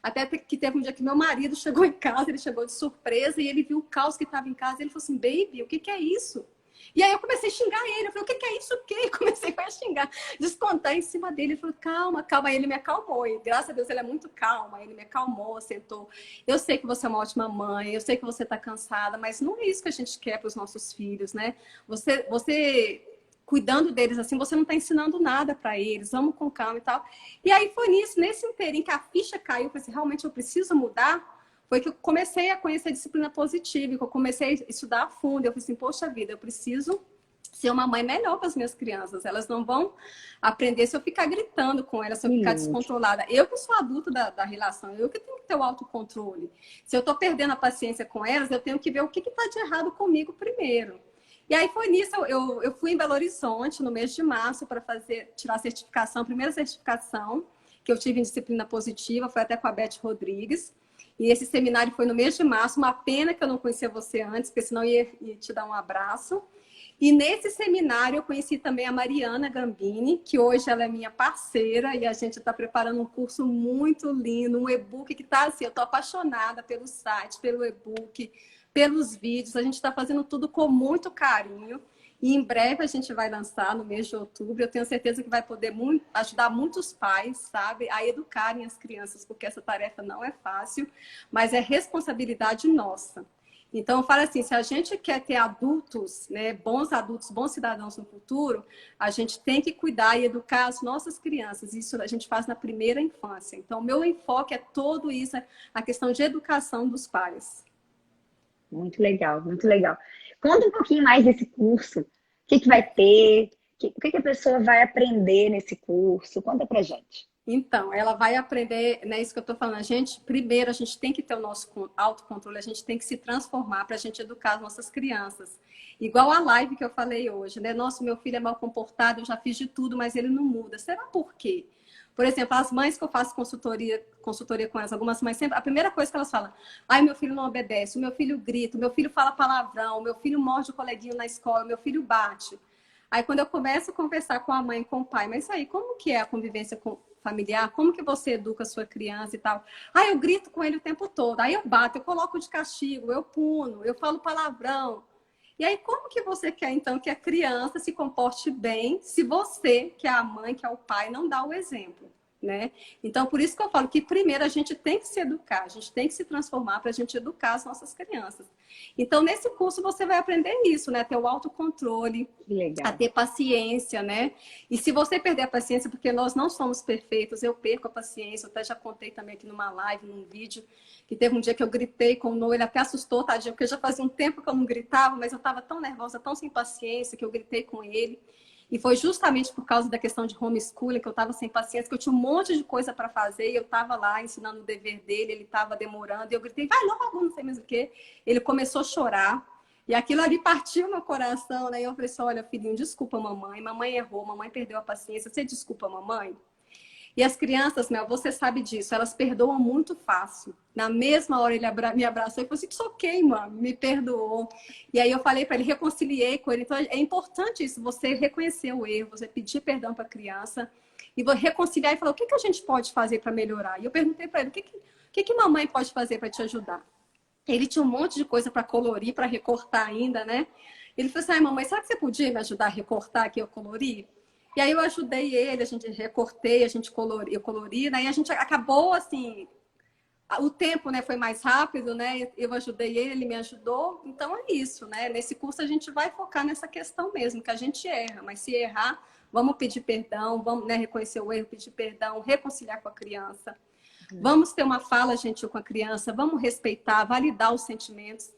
Até que teve um dia que meu marido chegou em casa, ele chegou de surpresa e ele viu o caos que estava em casa. Ele falou assim, baby, o que que é isso? E aí eu comecei a xingar ele. Eu falei, o que que é isso? O quê? Comecei a xingar, descontar em cima dele. Ele falou, calma, calma. Aí ele me acalmou. E graças a Deus ele é muito calmo. Aí ele me acalmou, sentou. Eu sei que você é uma ótima mãe, eu sei que você está cansada, mas não é isso que a gente quer para os nossos filhos, né? Você cuidando deles assim, você não está ensinando nada para eles, vamos com calma e tal. E aí foi nesse inteirinho que a ficha caiu, eu pensei, realmente eu preciso mudar, foi que eu comecei a conhecer a disciplina positiva, que eu comecei a estudar a fundo, eu falei assim, poxa vida, eu preciso ser uma mãe melhor para as minhas crianças, elas não vão aprender se eu ficar gritando com elas, se eu Que ficar lindo. descontrolada. Eu que sou adulta da relação, eu que tenho que ter o autocontrole. Se eu estou perdendo a paciência com elas, eu tenho que ver o que está de errado comigo primeiro. E aí foi nisso, eu fui em Belo Horizonte no mês de março para tirar a certificação, a primeira certificação que eu tive em disciplina positiva, foi até com a Beth Rodrigues. E esse seminário foi no mês de março, uma pena que eu não conhecia você antes, porque senão ia te dar um abraço. E nesse seminário eu conheci também a Mariana Gambini, que hoje ela é minha parceira e a gente está preparando um curso muito lindo, um e-book que está assim, eu estou apaixonada pelo site, pelo e-book, pelos vídeos, a gente está fazendo tudo com muito carinho. E em breve a gente vai lançar no mês de outubro. Eu tenho certeza que vai poder ajudar muitos pais, sabe, a educarem as crianças, porque essa tarefa não é fácil, mas é responsabilidade nossa. Então, eu falo assim, se a gente quer ter adultos, né, bons adultos, bons cidadãos no futuro, a gente tem que cuidar e educar as nossas crianças. Isso a gente faz na primeira infância. Então, o meu enfoque é todo isso, a questão de educação dos pais. Muito legal, muito legal. Conta um pouquinho mais desse curso. O que que vai ter? O que que a pessoa vai aprender nesse curso? Conta pra gente. Então, ela vai aprender, né, isso que eu estou falando. Primeiro, a gente tem que ter o nosso autocontrole, a gente tem que se transformar para a gente educar as nossas crianças. Igual a live que eu falei hoje, né? Nossa, meu filho é mal comportado, eu já fiz de tudo, mas ele não muda. Será por quê? Por exemplo, as mães que eu faço consultoria com elas, algumas mães sempre, a primeira coisa que elas falam, ai, meu filho não obedece, o meu filho grita, o meu filho fala palavrão, o meu filho morde o coleguinha na escola, o meu filho bate. Aí quando eu começo a conversar com a mãe, com o pai, mas aí, como que é a convivência familiar? Como que você educa a sua criança e tal? Ah, eu grito com ele o tempo todo. Aí eu bato, eu coloco de castigo, eu puno, eu falo palavrão. E aí, como que você quer, então, que a criança se comporte bem se você, que é a mãe, que é o pai, não dá o exemplo, né? Então, por isso que eu falo que primeiro a gente tem que se educar, a gente tem que se transformar para a gente educar as nossas crianças. Então, nesse curso você vai aprender isso, né? Ter o autocontrole, a ter paciência, né? E se você perder a paciência, porque nós não somos perfeitos, eu perco a paciência, eu até já contei também aqui numa live, num vídeo, que teve um dia que eu gritei com o Noah, ele até assustou, tadinho, porque já fazia um tempo que eu não gritava, mas eu estava tão nervosa, tão sem paciência, que eu gritei com ele. E foi justamente por causa da questão de homeschooling, que eu estava sem paciência, que eu tinha um monte de coisa para fazer, e eu estava lá ensinando o dever dele, ele estava demorando, e eu gritei, vai logo, não sei mais o quê. Ele começou a chorar, e aquilo ali partiu meu coração, né? E eu falei assim, olha, filhinho, desculpa mamãe errou, mamãe perdeu a paciência, você desculpa mamãe? E as crianças, Mel, você sabe disso, elas perdoam muito fácil. Na mesma hora ele me abraçou e falou assim, it's ok, mãe, me perdoou. E aí eu falei para ele, reconciliei com ele. Então é importante isso, você reconhecer o erro, você pedir perdão para a criança e reconciliar e falar, o que a gente pode fazer para melhorar? E eu perguntei para ele, o que mamãe pode fazer para te ajudar? Ele tinha um monte de coisa para colorir, para recortar ainda, né? Ele falou assim, ai, mamãe, será que você podia me ajudar a recortar aqui, eu colorir? E aí eu ajudei ele, a gente recortei, eu colori, né? E a gente acabou, assim, o tempo, né, foi mais rápido, né? Eu ajudei ele, ele me ajudou. Então é isso, né? Nesse curso a gente vai focar nessa questão mesmo, que a gente erra, mas se errar, vamos pedir perdão, vamos, né, reconhecer o erro, pedir perdão, reconciliar com a criança. Vamos ter uma fala gentil com a criança, vamos respeitar, validar os sentimentos.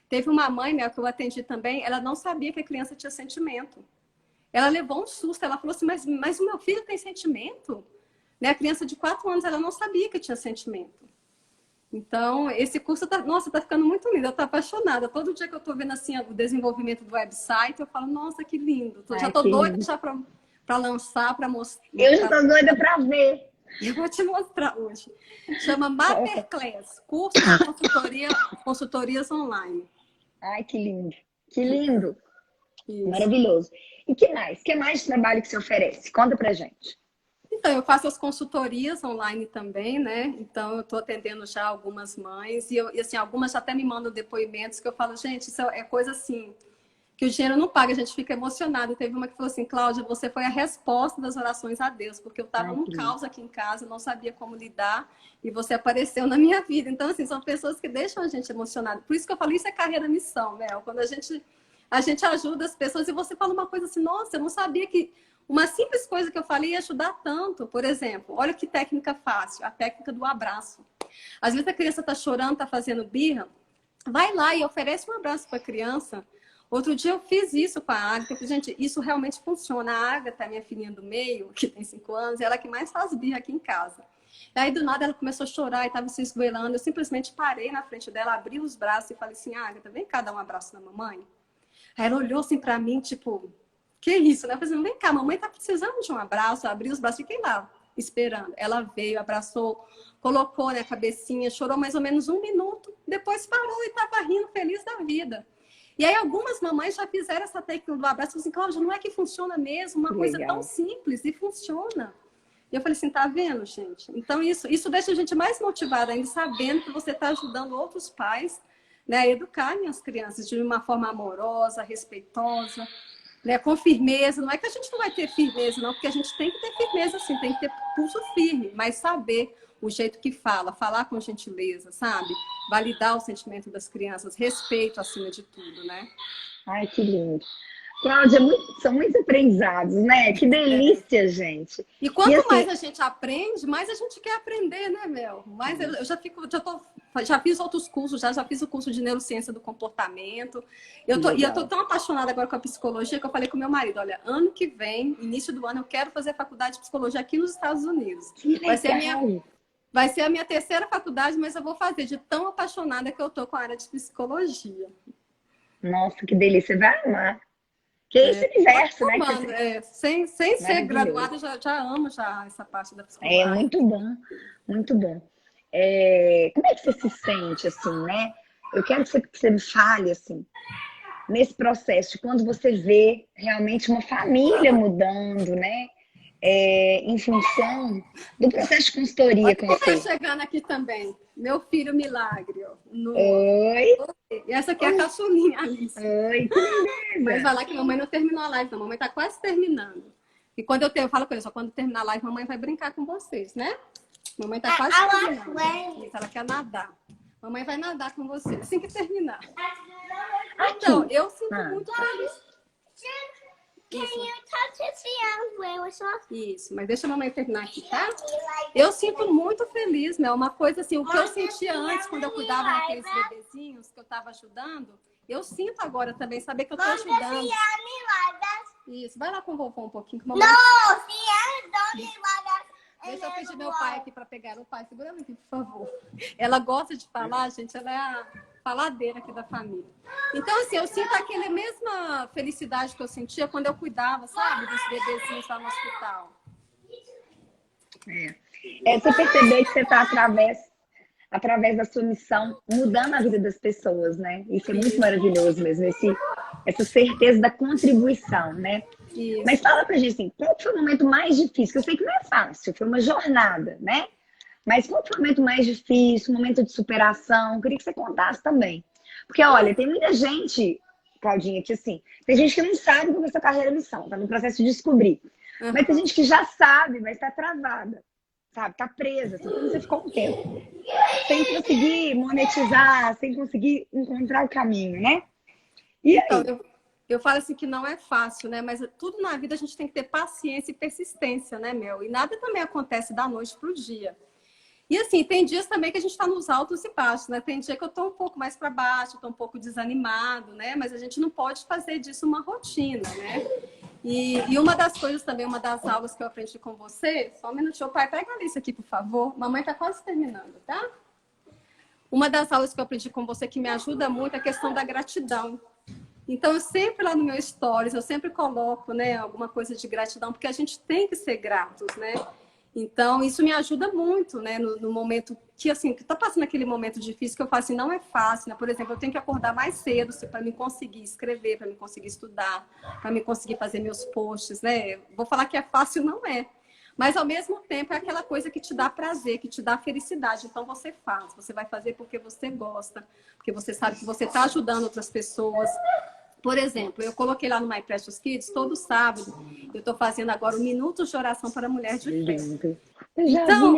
Teve uma mãe, né, que eu atendi também, ela não sabia que a criança tinha sentimento. Ela levou um susto, ela falou assim, mas o meu filho tem sentimento? Né? A criança de 4 anos, ela não sabia que tinha sentimento. Então, esse curso, nossa, tá ficando muito lindo, eu tô apaixonada. Todo dia que eu tô vendo assim o desenvolvimento do website, eu falo, nossa, que lindo. Já tô doida já para lançar, para mostrar. Eu já tô doida para ver. Eu vou te mostrar hoje. Chama Masterclass, curso de consultorias online. Ai, que lindo. Que lindo. Isso. Maravilhoso. E que mais? Que mais de trabalho que você oferece? Conta pra gente. Então, eu faço as consultorias online também, né? Então, eu estou atendendo já algumas mães e assim, algumas já até me mandam depoimentos que eu falo, gente, isso é coisa assim, que o dinheiro não paga, a gente fica emocionado. Teve uma que falou assim, Cláudia, você foi a resposta das orações a Deus, porque eu estava num caos aqui em casa, não sabia como lidar e você apareceu na minha vida. Então, assim, são pessoas que deixam a gente emocionado. Por isso que eu falo, isso é carreira missão, Mel. Quando a gente ajuda as pessoas e você fala uma coisa assim, nossa, eu não sabia que uma simples coisa que eu falei ia ajudar tanto. Por exemplo, olha que técnica fácil, a técnica do abraço. Às vezes a criança está chorando, está fazendo birra, vai lá e oferece um abraço para a criança. Outro dia eu fiz isso com a Agatha, eu falei, gente, isso realmente funciona. A Agatha, minha filhinha do meio, que tem 5 anos, ela é que mais faz birra aqui em casa. E aí, do nada, ela começou a chorar e estava se esgoelando. Eu simplesmente parei na frente dela, abri os braços e falei assim, Agatha, vem cá dar um abraço na mamãe. Aí ela olhou assim pra mim, tipo, que isso, né? Eu falei assim, vem cá, mamãe tá precisando de um abraço. Eu abri os braços e fiquei lá, esperando. Ela veio, abraçou, colocou, né, a cabecinha, chorou mais ou menos 1 minuto, depois parou e tava rindo, feliz da vida. E aí algumas mamães já fizeram essa técnica do abraço, assim, Cláudia, não é que funciona mesmo, uma coisa tão simples e funciona. E eu falei assim, tá vendo, gente? Então isso deixa a gente mais motivada ainda, sabendo que você tá ajudando outros pais, né, a educarem as crianças de uma forma amorosa, respeitosa, né, com firmeza. Não é que a gente não vai ter firmeza, não, porque a gente tem que ter firmeza, sim, tem que ter pulso firme, mas saber o jeito que fala, falar com gentileza, sabe? Validar o sentimento das crianças, respeito acima de tudo, né? Ai, que lindo. Cláudia, são muitos aprendizados, né? Que delícia, gente. E quanto mais a gente aprende, mais a gente quer aprender, né, Mel? Mais eu já tô já fiz outros cursos, já fiz o curso de neurociência do comportamento. E eu tô tão apaixonada agora com a psicologia que eu falei com meu marido, olha, ano que vem, início do ano, eu quero fazer faculdade de psicologia aqui nos Estados Unidos. Que Vai ser a minha terceira faculdade, mas eu vou fazer de tão apaixonada que eu tô com a área de psicologia. Nossa, que delícia, você vai amar. Que é esse universo, né? Sem ser graduada, já amo já essa parte da psicologia. É muito bom, muito bom. Como é que você se sente, assim, né? Eu quero que você me fale, assim, nesse processo de quando você vê realmente uma família mudando, né? Em função do processo de consultoria com você. Tá chegando aqui também. Meu filho Milagre, ó. Oi! E essa aqui é a caçulinha, Alice. Oi, que beleza! Mas vai lá que a mamãe não terminou a live, não. A mamãe tá quase terminando. E quando eu falo com ele, só quando terminar a live, a mamãe vai brincar com vocês, né? Mamãe tá quase terminando. Isso, ela quer nadar. Mamãe vai nadar com vocês assim que terminar. Então, eu sinto muito feliz. Isso, mas deixa a mamãe terminar aqui, tá? Eu sinto muito feliz, né? Uma coisa assim, o que eu sentia antes, quando eu cuidava daqueles bebezinhos que eu tava ajudando, eu sinto agora também, saber que eu tô ajudando. Isso, vai lá com o vovô um pouquinho. Que mamãe... Deixa eu pedir meu pai aqui para pegar. O pai, segura aqui, por favor. Ela gosta de falar, gente, ela é a faladeira aqui da família. Então, assim, eu sinto aquela mesma felicidade que eu sentia quando eu cuidava, sabe, dos bebezinhos lá no hospital. Você perceber que você está através da sua missão, mudando a vida das pessoas, né? Isso é muito maravilhoso mesmo, essa certeza da contribuição, né? Isso. Mas fala pra gente assim, qual foi o momento mais difícil? Que eu sei que não é fácil, foi uma jornada, né? Mas qual foi o momento mais difícil, o momento de superação? Eu queria que você contasse também. Porque, olha, tem muita gente, Claudinha, que assim, tem gente que não sabe como é essa carreira missão, tá no processo de descobrir. Mas tem gente que já sabe, mas tá travada, sabe? Tá presa, assim, como você ficou um tempo. Sem conseguir monetizar, sem conseguir encontrar o caminho, né? E aí? Então, eu falo assim que não é fácil, né? Mas tudo na vida a gente tem que ter paciência e persistência, né, Mel? E nada também acontece da noite pro dia. E assim, tem dias também que a gente está nos altos e baixos, né? Tem dia que eu estou um pouco mais para baixo, estou um pouco desanimado, né? Mas a gente não pode fazer disso uma rotina, né? E uma das coisas também, uma das aulas que eu aprendi com você, só um minutinho, pai, pega a Alice aqui, por favor. Mamãe está quase terminando, tá? Uma das aulas que eu aprendi com você que me ajuda muito é a questão da gratidão. Então, eu sempre lá no meu stories, eu sempre coloco, né, alguma coisa de gratidão, porque a gente tem que ser gratos, né? Então, isso me ajuda muito, né? No momento que, assim, que tá passando aquele momento difícil, que eu falo assim, não é fácil, né? Por exemplo, eu tenho que acordar mais cedo para me conseguir escrever, para me conseguir estudar, para me conseguir fazer meus posts, né? Vou falar que é fácil, não é. Mas, ao mesmo tempo, é aquela coisa que te dá prazer, que te dá felicidade. Então, você faz. Você vai fazer porque você gosta, porque você sabe que você está ajudando outras pessoas. Por exemplo, eu coloquei lá no My Precious Kids, todo sábado, eu estou fazendo agora um minuto de oração para a mulher de fé. Então,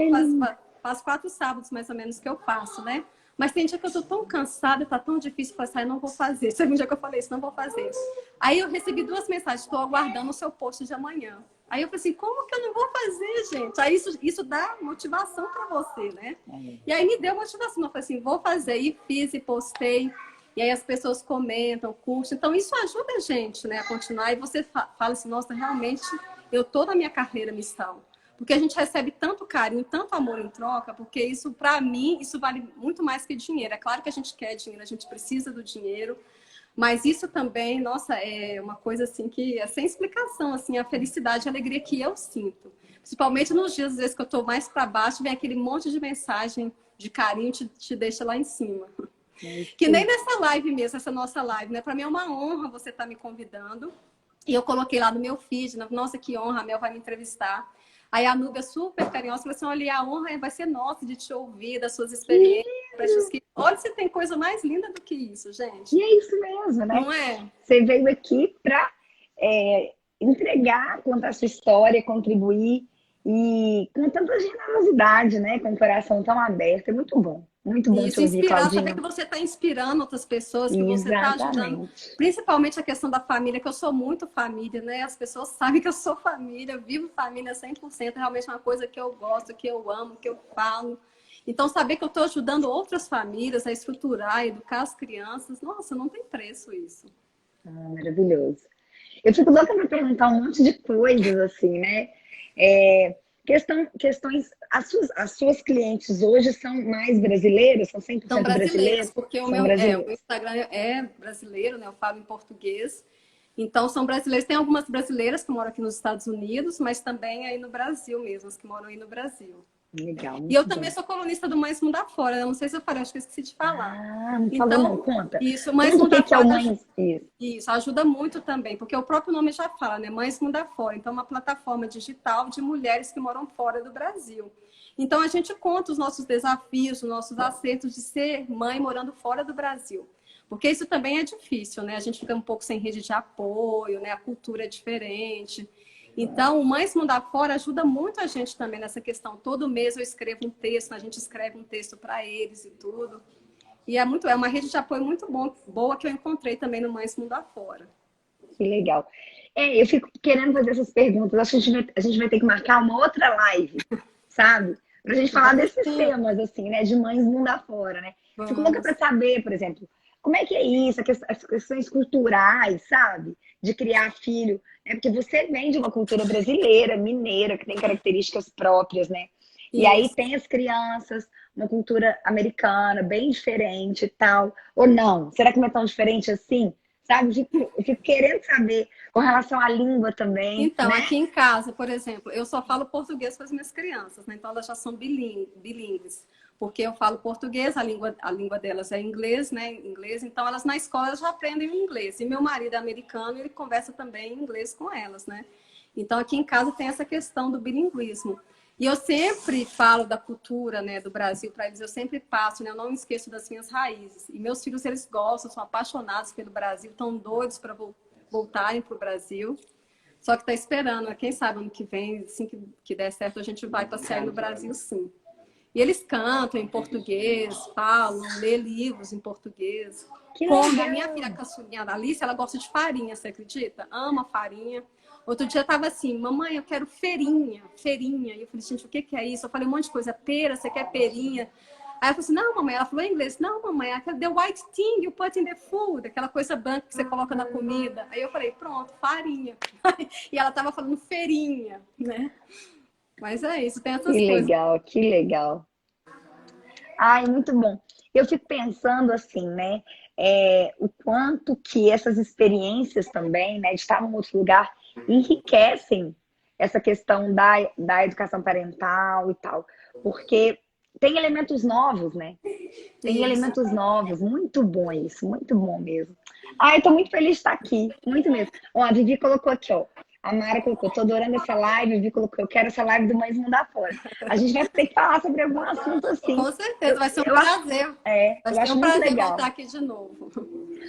faz 4 sábados, mais ou menos, que eu faço, né? Mas tem dia que eu tô tão cansada, tá tão difícil, eu falei, não vou fazer. Teve um dia que eu falei isso, não vou fazer. Aí eu recebi 2 mensagens, estou aguardando o seu post de amanhã. Aí eu falei assim, como que eu não vou fazer, gente? Aí isso dá motivação para você, né? E aí me deu motivação. Eu falei assim, vou fazer. E fiz e postei. E aí as pessoas comentam, curtem. Então isso ajuda a gente, né, a continuar. E você fala assim, nossa, realmente eu tô na minha carreira missão. Porque a gente recebe tanto carinho, tanto amor em troca, porque isso, para mim, isso vale muito mais que dinheiro. É claro que a gente quer dinheiro, a gente precisa do dinheiro, mas isso também, nossa, é uma coisa assim que é sem explicação, assim, a felicidade e a alegria que eu sinto. Principalmente nos dias, às vezes, que eu tô mais para baixo, vem aquele monte de mensagem de carinho, te deixa lá em cima. Que nem nessa live mesmo, essa nossa live, né? Para mim é uma honra você estar me convidando. E eu coloquei lá no meu feed, nossa, que honra, a Mel vai me entrevistar. Aí a Núbia, super carinhosa, falou assim, olha, a honra vai ser nossa de te ouvir, das suas experiências. Olha, se tem coisa mais linda do que isso, gente. E é isso mesmo, né? Não é? Você veio aqui para entregar, contar a sua história, contribuir e com tanta generosidade, né? Com o coração tão aberto. É muito bom. Muito bom te ouvir, Claudinha. Saber que você está inspirando outras pessoas, que você está ajudando. Principalmente a questão da família, que eu sou muito família, né? As pessoas sabem que eu sou família, eu vivo família 100%. É realmente uma coisa que eu gosto, que eu amo, que eu falo. Então, saber que eu estou ajudando outras famílias a estruturar, a educar as crianças, nossa, não tem preço isso. Maravilhoso. Eu fico louca para perguntar um monte de coisas, assim, né? Questões. As suas clientes hoje são mais brasileiras? São São 100% brasileiras, brasileiros? porque São o meu brasileiros. Instagram é brasileiro, né? Eu falo em português. Então, são brasileiros. Tem algumas brasileiras que moram aqui nos Estados Unidos, mas também aí no Brasil mesmo, as que moram aí no Brasil. Legal, E eu muito também bom. sou colunista do Mães Mundo Afora. Eu não sei se eu falei, acho que eu esqueci de falar. Não falou não, Então, conta. isso, Mães Conta o Mundo que que é o Afora Mães... Isso. isso ajuda muito também, porque o próprio nome já fala, né? Mães Mundo Afora. Então, é uma plataforma digital de mulheres que moram fora do Brasil. Então, a gente conta os nossos desafios, os nossos acertos de ser mãe morando fora do Brasil. Porque isso também é difícil, né? A gente fica um pouco sem rede de apoio, né? A cultura é diferente. Então, o Mães Mundo Afora ajuda muito a gente também nessa questão. Todo mês eu escrevo um texto, a gente escreve um texto para eles e tudo. E é uma rede de apoio muito boa que eu encontrei também no Mães Mundo Afora. Que legal. Eu fico querendo fazer essas perguntas. Acho que a gente vai ter que marcar uma outra live, sabe? Pra gente falar Vamos desses sim, temas, assim, né? De mães mundo afora, né? Fico louca pra vamos. saber, por exemplo, como é que é isso, as questões culturais, sabe? De criar filho, né? Porque você vem de uma cultura brasileira, mineira, que tem características próprias, né? E aí Isso. tem as crianças, uma cultura americana, bem diferente e tal. Ou não? Será que não é tão diferente assim? Sabe? Eu fico querendo saber com relação à língua também, Então, né? aqui em casa, por exemplo, eu só falo português com as minhas crianças, né? Então elas já são bilíngues, porque eu falo português, a língua delas é inglês, né? Inglês, então elas na escola elas já aprendem o inglês. E meu marido é americano, ele conversa também em inglês com elas, né? Então aqui em casa tem essa questão do bilinguismo. E eu sempre falo da cultura, né, do Brasil para eles, eu sempre passo, né? Eu não me esqueço das minhas raízes. E meus filhos, eles gostam, são apaixonados pelo Brasil, estão doidos para voltarem para o Brasil. Só que tá esperando, né? Quem sabe ano que vem, assim que der certo, a gente vai passear no Brasil, sim. E eles cantam em português, falam, lê livros em português. Que Come. A minha filha legal! caçulinha da Alice, ela gosta de farinha, você acredita? Ama farinha. Outro dia tava assim, mamãe, eu quero feirinha, feirinha. E eu falei, gente, o que que é isso? Eu falei um monte de coisa, pera, você quer perinha? Aí ela falou assim, não, mamãe, ela falou em inglês, não, mamãe, aquela the white thing you put in the food, aquela coisa branca que você coloca na comida. Aí eu falei, pronto, farinha. E ela tava falando feirinha, né? Mas é isso, tem Que essas coisas. legal, que legal. Ai, muito bom. Eu fico pensando assim, né? O quanto que essas experiências também, né, de estar num outro lugar, enriquecem essa questão da educação parental e tal. Porque tem elementos novos, né? Tem Isso. elementos novos. Muito bom isso, muito bom mesmo. Ai, eu tô muito feliz de estar aqui, muito mesmo. Ó, a Vivi colocou aqui, ó. A Mara colocou, tô adorando essa live. A Vivi colocou, eu quero essa live do Mães Mundo Afora. A gente vai ter que falar sobre algum assunto assim. Com certeza, Eu, vai ser um eu acho, prazer. Vai eu ser acho um muito prazer legal. voltar aqui de novo.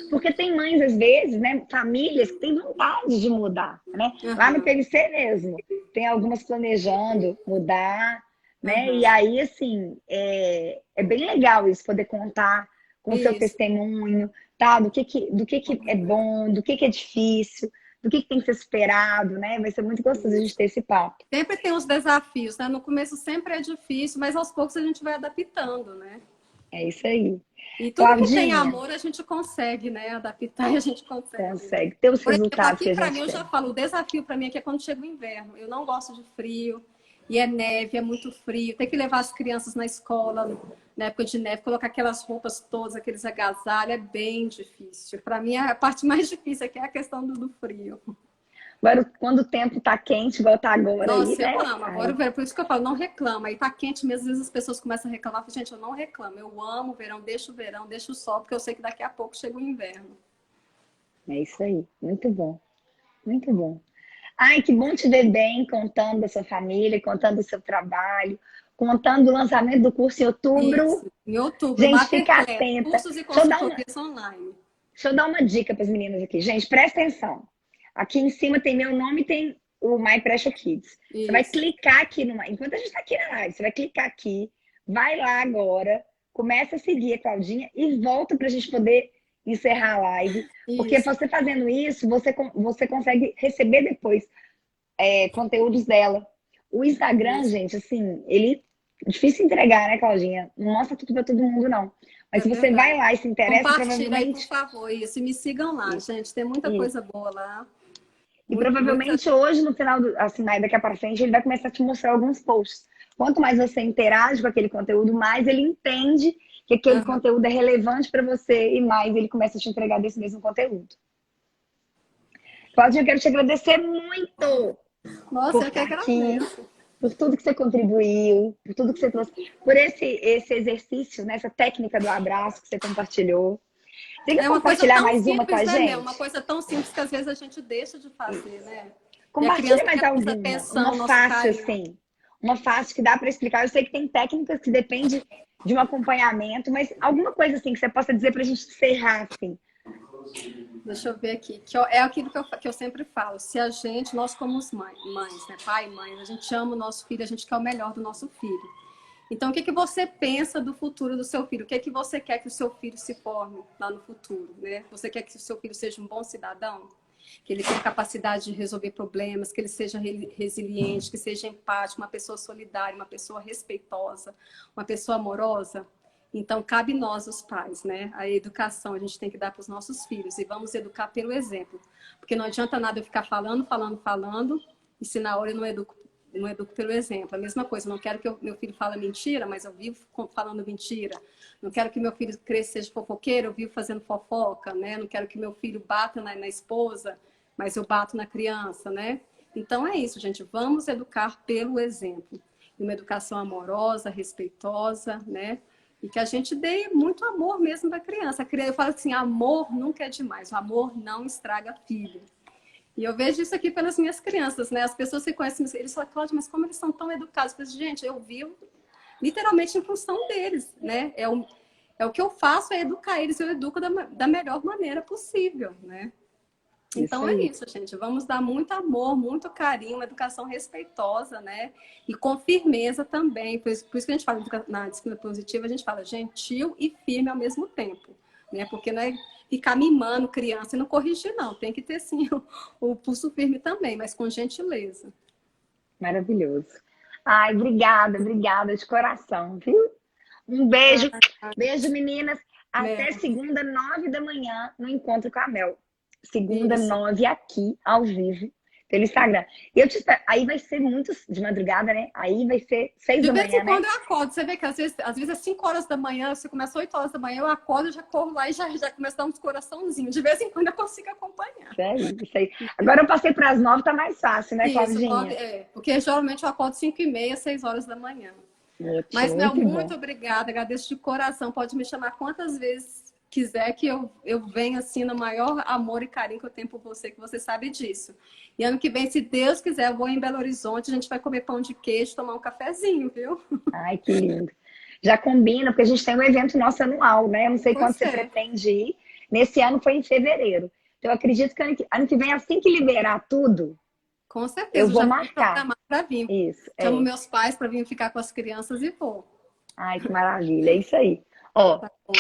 Porque tem mães, às vezes, né, famílias que têm vontade de mudar, né? Lá no Uhum, PVC mesmo, tem algumas planejando mudar, né? E uhum. aí, assim, é bem legal isso, poder contar com o seu Isso. testemunho, tá? Do que é bom, do que é difícil, do que tem que ser esperado, né? Vai ser muito gostoso a gente ter esse papo. Sempre tem os desafios, né? No começo sempre é difícil, mas aos poucos a gente vai adaptando, né? É isso aí. E tudo que tem Claudinha, amor a gente consegue, né? Adaptar e a gente consegue, né? consegue ter os Por exemplo, resultados aqui que a para mim, gente eu quer. já falo, o desafio para mim aqui é quando chega o inverno. Eu não gosto de frio, e é neve, é muito frio. Tem que levar as crianças na escola, na época de neve, colocar aquelas roupas todas, aqueles agasalhos, é bem difícil. Para mim, a parte mais difícil aqui é a questão do frio. Agora, quando o tempo tá quente, igual tá agora aí, Nossa, eu né? amo. Agora Ai, o verão, por isso que eu falo, não reclama. Aí tá quente mesmo, às vezes as pessoas começam a reclamar. Eu falo, gente, eu não reclamo. Eu amo o verão, deixo o sol, porque eu sei que daqui a pouco chega o inverno. é isso aí. Muito bom. Muito bom. Ai, que bom te ver bem, contando da sua família, contando do seu trabalho, contando do lançamento do curso em outubro. Isso. Em outubro, Gente, fica Masterclass, atenta. cursos e Deixa eu dar uma, consultorias online. deixa eu dar uma dica para as meninas aqui. Gente, presta atenção. Aqui em cima tem meu nome e tem o My Precious Kids. Você vai Isso. clicar aqui enquanto a gente está aqui na live, você vai clicar aqui, vai lá agora, começa a seguir a Claudinha e volta para a gente poder encerrar a live. Porque Isso. você fazendo isso, você consegue receber depois conteúdos dela. O Instagram, Isso. gente, assim, ele Difícil entregar, né, Claudinha? Não mostra tudo para todo mundo, não. Mas É se você vai verdade. lá e se interessa, Compartilha aí, por provavelmente. favor, isso. E me sigam lá, Isso, gente. Tem muita isso. coisa boa lá. E Muita... provavelmente hoje, no final, assim, daqui para frente, ele vai começar a te mostrar alguns posts. Quanto mais você interage com aquele conteúdo, mais ele entende que aquele Aham. conteúdo é relevante para você e mais ele começa a te entregar desse mesmo conteúdo. Claudinha, eu quero te agradecer muito por Nossa, eu que estar aqui, agradeço. por tudo que você contribuiu, por tudo que você trouxe, por esse exercício, né, essa técnica do abraço que você compartilhou. Você quer É uma coisa compartilhar tão mais uma com a simples, né, Mel? Uma gente? coisa tão simples que às vezes a gente deixa de fazer, né? E a Compartilha criança mais quer nossa alguma, uma atenção, nosso fácil carinho. assim, uma fácil que dá para explicar. Eu sei que tem técnicas que depende de um acompanhamento, mas alguma coisa assim que você possa dizer para a gente encerrar assim. Deixa eu ver aqui. É aquilo que eu sempre falo. Se a gente, nós como mães, né? Pai e mãe, a gente ama o nosso filho, a gente quer o melhor do nosso filho. Então, o que, que você pensa do futuro do seu filho? O que, que você quer que o seu filho se forme lá no futuro, né? Você quer que o seu filho seja um bom cidadão? Que ele tenha capacidade de resolver problemas, que ele seja resiliente, que seja empático, uma pessoa solidária, uma pessoa respeitosa, uma pessoa amorosa? Então, cabe nós, os pais, né? A educação a gente tem que dar para os nossos filhos e vamos educar pelo exemplo. Porque não adianta nada eu ficar falando, e se na hora eu não educo pelo exemplo. A mesma coisa, não quero que meu filho fale mentira, mas eu vivo falando mentira. Não quero que meu filho cresça seja fofoqueiro, eu vivo fazendo fofoca, né? Não quero que meu filho bata na esposa, mas eu bato na criança, né? Então é isso, gente. Vamos educar pelo exemplo. Uma educação amorosa, respeitosa, né? E que a gente dê muito amor mesmo da criança. Eu falo assim, amor nunca é demais. O amor não estraga filho. E eu vejo isso aqui pelas minhas crianças, né? As pessoas que conhecem, eles falam, Cláudia, mas como eles são tão educados? Eu falo, gente, eu vivo literalmente em função deles, né? É o que eu faço, é educar eles. Eu educo da melhor maneira possível, né? Isso Então é aí. isso, gente. Vamos dar muito amor, muito carinho, uma educação respeitosa, né? E com firmeza também. Por isso que a gente fala na disciplina positiva, a gente fala gentil e firme ao mesmo tempo, né? Porque não é ficar mimando criança e não corrigir, não. Tem que ter, sim, o pulso firme também, mas com gentileza. Maravilhoso. Ai, obrigada de coração, viu? Um beijo. Beijo, meninas. Até Mel, segunda, 9 da manhã, no Encontro com a Mel. Segunda, isso. 9, aqui, ao vivo, pelo Instagram. E eu te espero. Aí vai ser muito de madrugada, né? Aí vai ser seis De da vez manhã, em né? quando eu acordo. Você vê que às vezes é 5 horas da manhã, você começa 8 horas da manhã, eu acordo, já corro lá e já começa a dar uns coraçãozinhos. De vez em quando eu consigo acompanhar. Isso aí, isso aí. Agora eu passei para as 9, tá mais fácil, né, Isso, Claudinha? porque geralmente eu acordo 5h30, 6 horas da manhã. Mas, Ótimo, Mel, muito muito bom. obrigada, agradeço de coração. Pode me chamar quantas vezes quiser que eu venha assim no maior amor e carinho que eu tenho por você, que você sabe disso. E ano que vem, se Deus quiser, eu vou em Belo Horizonte, a gente vai comer pão de queijo, tomar um cafezinho, viu? Ai, que lindo. Já combina, porque a gente tem um evento nosso anual, né? Eu não sei quando Pois você é, pretende ir. Nesse ano foi em fevereiro. Então, eu acredito que ano que vem, assim que liberar tudo, com eu certeza, eu vou já vou marcar. programar para vir. Isso, Chamo é. meus pais para vir ficar com as crianças e vou. Ai, que maravilha. É isso aí. Ó, Tá bom.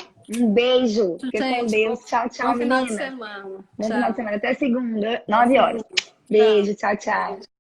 um beijo. Fica com Gente, Deus. Tchau, bom tchau, final de meninas. semana. Bom final de Tchau. semana. Até segunda, Até 9 horas. segunda. Tchau. Beijo, tchau, tchau. Beijo.